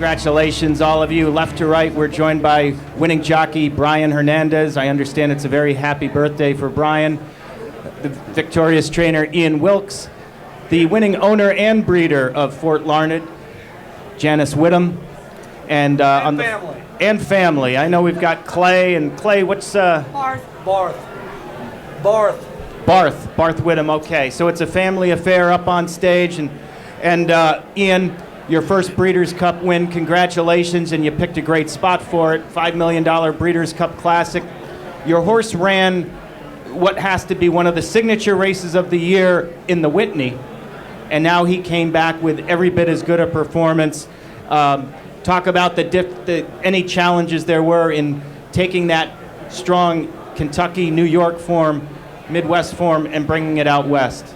Congratulations, all of you. Left to right, we're joined by winning jockey Brian Hernandez. I understand it's a very happy birthday for Brian. The victorious trainer Ian Wilkes. The winning owner and breeder of Fort Larned, Janice Whittam. And family. And family. I know we've got Clay. And Clay, what's... Barth. Barth Whittam, okay. So it's a family affair up on stage. And Ian, your first Breeders' Cup win, congratulations, and you picked a great spot for it, $5 million Breeders' Cup Classic. Your horse ran what has to be one of the signature races of the year in the Whitney, and now he came back with every bit as good a performance. Talk about any challenges there were in taking that strong Kentucky, New York form, Midwest form, and bringing it out west.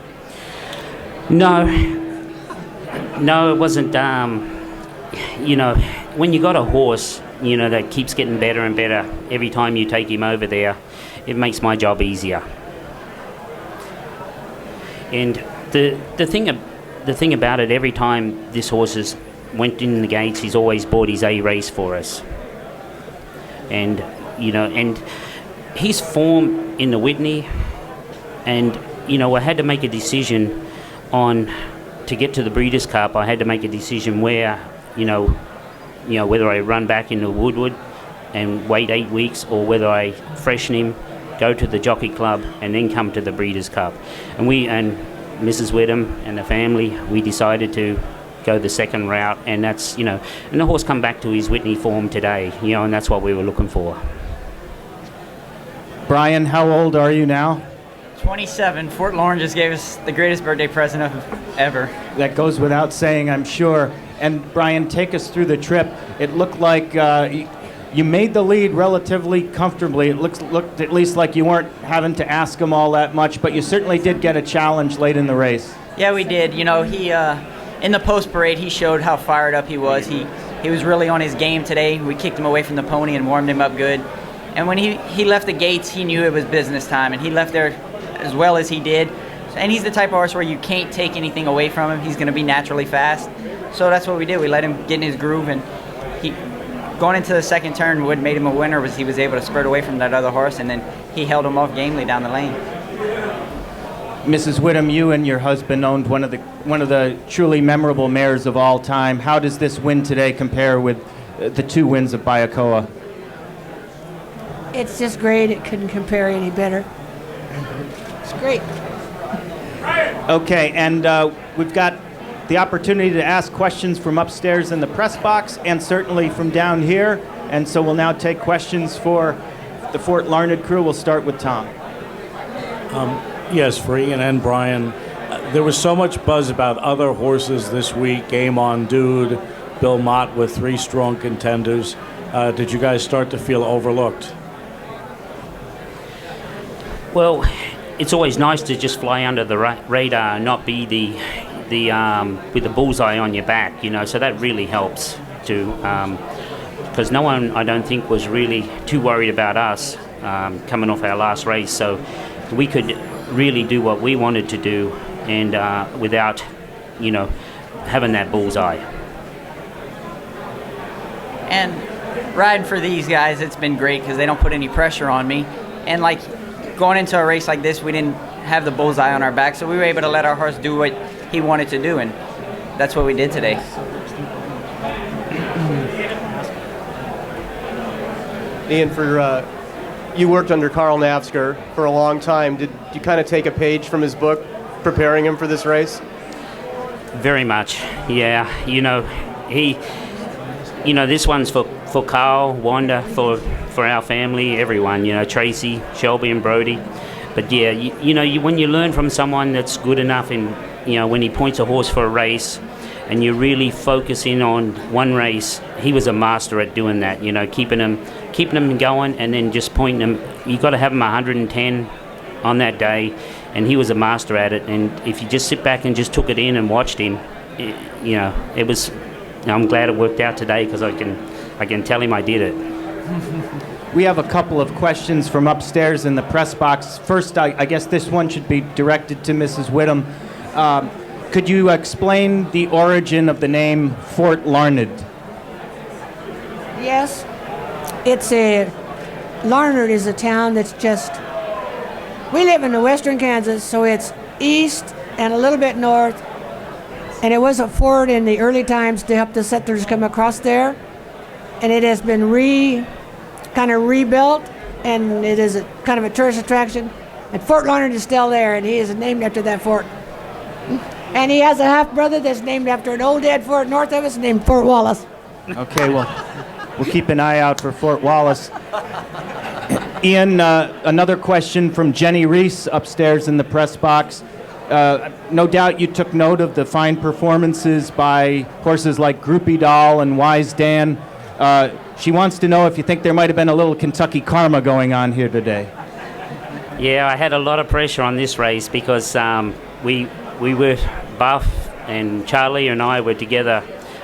No, it wasn't. When you got a horse, that keeps getting better and better every time you take him over there, it makes my job easier. And the thing about it, every time this horse went in the gates, he's always bought his A race for us. And his form in the Whitney, and I had to make a decision to get to the Breeders' Cup. I had to make a decision where, whether I run back into Woodward and wait 8 weeks, or whether I freshen him, go to the Jockey Club, and then come to the Breeders' Cup. And Mrs. Whittam and the family, we decided to go the second route, and that's, and the horse come back to his Whitney form today, and that's what we were looking for. Brian, how old are you now? 27. Fort Larned just gave us the greatest birthday present ever. That goes without saying, I'm sure. And Brian, take us through the trip. It looked like you made the lead relatively comfortably. It looked at least like you weren't having to ask him all that much, but you certainly did get a challenge late in the race. Yeah, we did. He in the post parade, he showed how fired up he was. He was really on his game today. We kicked him away from the pony and warmed him up good. And when he left the gates, he knew it was business time, and he left there as well as he did. And he's the type of horse where you can't take anything away from him. He's going to be naturally fast. So that's what we did. We let him get in his groove, and going into the second turn, what made him a winner was he was able to spurt away from that other horse, and then he held him off gamely down the lane. Mrs. Whittam, you and your husband owned one of the truly memorable mares of all time. How does this win today compare with the 2 wins of Bayakoa? It's just great. It couldn't compare any better. It's great. Okay, and we've got the opportunity to ask questions from upstairs in the press box and certainly from down here. And so we'll now take questions for the Fort Larned crew. We'll start with Tom. Yes, for Ian and Brian. There was so much buzz about other horses this week. Game On Dude, Bill Mott with 3 strong contenders. Did you guys start to feel overlooked? Well, it's always nice to just fly under the radar and not be with the bullseye on your back, so that really helps too, because no one, I don't think, was really too worried about us coming off our last race, so we could really do what we wanted to do and without, having that bullseye. And riding for these guys, it's been great because they don't put any pressure on me. And going into a race like this, we didn't have the bullseye on our back, so we were able to let our horse do what he wanted to do, and that's what we did today. Ian, you worked under Carl Navsker for a long time. Did you kind of take a page from his book, preparing him for this race? Very much, yeah. This one's for Carl, Wanda, for our family, everyone, Tracy, Shelby and Brody. But yeah, when you learn from someone that's good enough, and when he points a horse for a race and you really focus in on one race, he was a master at doing that, keeping him going and then just pointing him. You got to have him 110 on that day, and he was a master at it. And if you just sit back and just took it in and watched him, it was. I'm glad it worked out today because I can tell him I did it. We have a couple of questions from upstairs in the press box. First, I guess this one should be directed to Mrs. Whittam. Could you explain the origin of the name Fort Larned? us. Larned is a town that's just, we live in the western Kansas, so it's east and a little bit north. And it was a ford in the early times to help the settlers come across there. And it has been kind of rebuilt, and it is kind of a tourist attraction. And Fort Larned is still there, and he is named after that fort. And he has a half-brother that's named after an old dead fort north of us named Fort Wallace. Okay, well, we'll keep an eye out for Fort Wallace. Ian, another question from Jenny Reese upstairs in the press box. No doubt you took note of the fine performances by horses like Groupie Doll and Wise Dan. She wants to know if you think there might have been a little Kentucky karma going on here today. Yeah, I had a lot of pressure on this race because we were, Buff and Charlie and I were together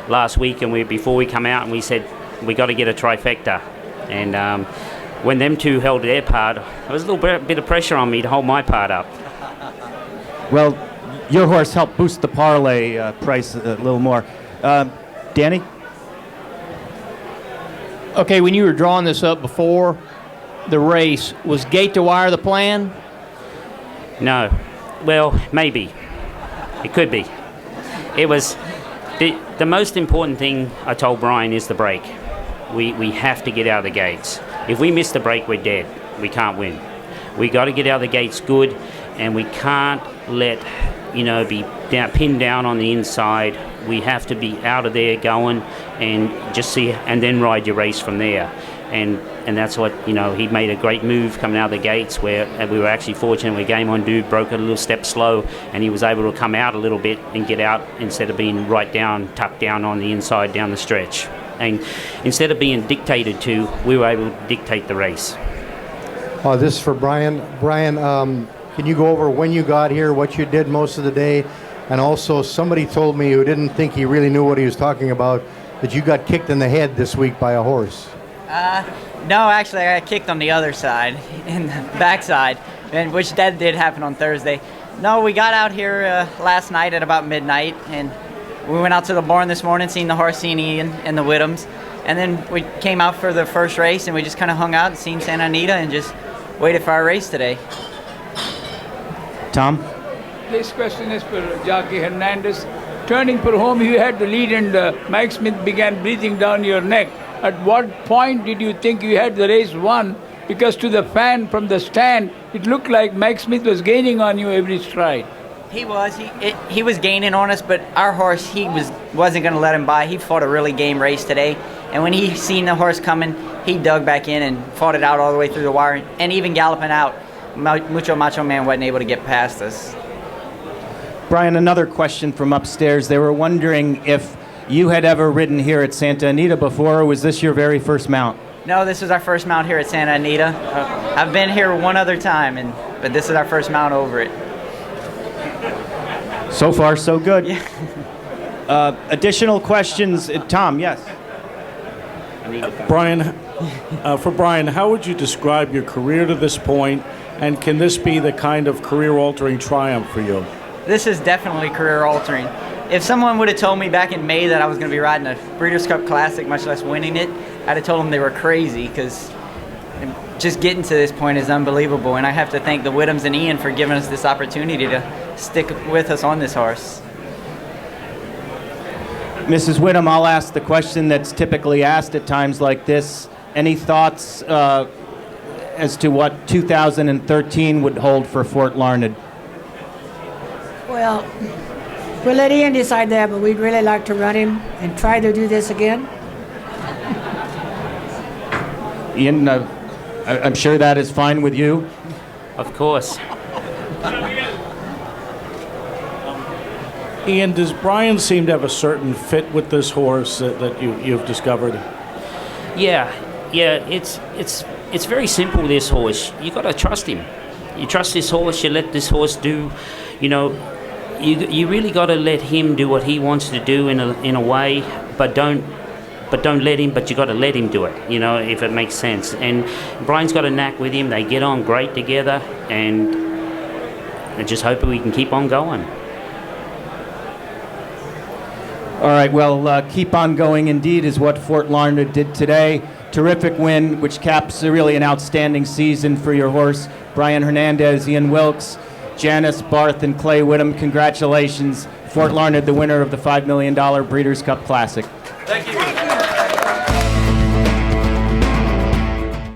last week, and before we come out, and we said we got to get a trifecta. And when them two held their part, there was a little bit of pressure on me to hold my part up. Well, your horse helped boost the parlay price a little more. Danny? Okay, when you were drawing this up before the race, was gate to wire the plan? No. Well, maybe. It could be. It was the most important thing I told Brian is the break. We have to get out of the gates. If we miss the break, we're dead. We can't win. We got to get out of the gates good, and we can't let be pinned down on the inside. We have to be out of there going and just see, and then ride your race from there. And that's what, he made a great move coming out of the gates where we were actually fortunate where Game On Dude broke a little step slow, and he was able to come out a little bit and get out instead of being tucked down on the inside down the stretch. And instead of being dictated to, we were able to dictate the race. This is for Brian. Brian, can you go over when you got here, what you did most of the day? And also, somebody told me who didn't think he really knew what he was talking about, that you got kicked in the head this week by a horse. No, actually, I got kicked on the other side, in the backside, which that did happen on Thursday. No, we got out here last night at about midnight, and we went out to the barn this morning, seen the horse, seen Ian and the Whittams, and then we came out for the first race, and we just kind of hung out and seen Santa Anita and just waited for our race today. Tom? This question is for Jockey Hernandez. Turning for home, you had the lead, and Mike Smith began breathing down your neck. At what point did you think you had the race won? Because to the fan from the stand, it looked like Mike Smith was gaining on you every stride. He was. He was gaining on us, but our horse, wasn't going to let him by. He fought a really game race today, and when he seen the horse coming, he dug back in and fought it out all the way through the wire, and even galloping out, Mucho Macho Man wasn't able to get past us. Brian, another question from upstairs. They were wondering if you had ever ridden here at Santa Anita before, or was this your very first mount? No, this is our first mount here at Santa Anita. I've been here one other time, but this is our first mount over it. So far, so good. Yeah. Additional questions? Tom, yes. Brian, for Brian, how would you describe your career to this point, and can this be the kind of career-altering triumph for you? This is definitely career-altering. If someone would have told me back in May that I was going to be riding a Breeders' Cup Classic, much less winning it, I'd have told them they were crazy, because just getting to this point is unbelievable, and I have to thank the Whittams and Ian for giving us this opportunity to stick with us on this horse. Mrs. Whittam, I'll ask the question that's typically asked at times like this. Any thoughts as to what 2013 would hold for Fort Larned? Well, we'll let Ian decide that, but we'd really like to run him and try to do this again. Ian, I'm sure that is fine with you. Of course. Ian, does Brian seem to have a certain fit with this horse that you've discovered? Yeah. It's very simple, this horse. You got to trust him. You trust this horse, you let this horse do, you really got to let him do what he wants to do in a way, but don't let him, but you got to let him do it, if it makes sense. And Brian's got a knack with him. They get on great together, and I just hope we can keep on going. All right, well, keep on going indeed is what Fort Larned did today. Terrific win, which caps really an outstanding season for your horse, Brian Hernandez, Ian Wilkes, Janice Barth, and Clay Whittam. Congratulations. Fort Larned, the winner of the $5 million Breeders' Cup Classic. Thank you.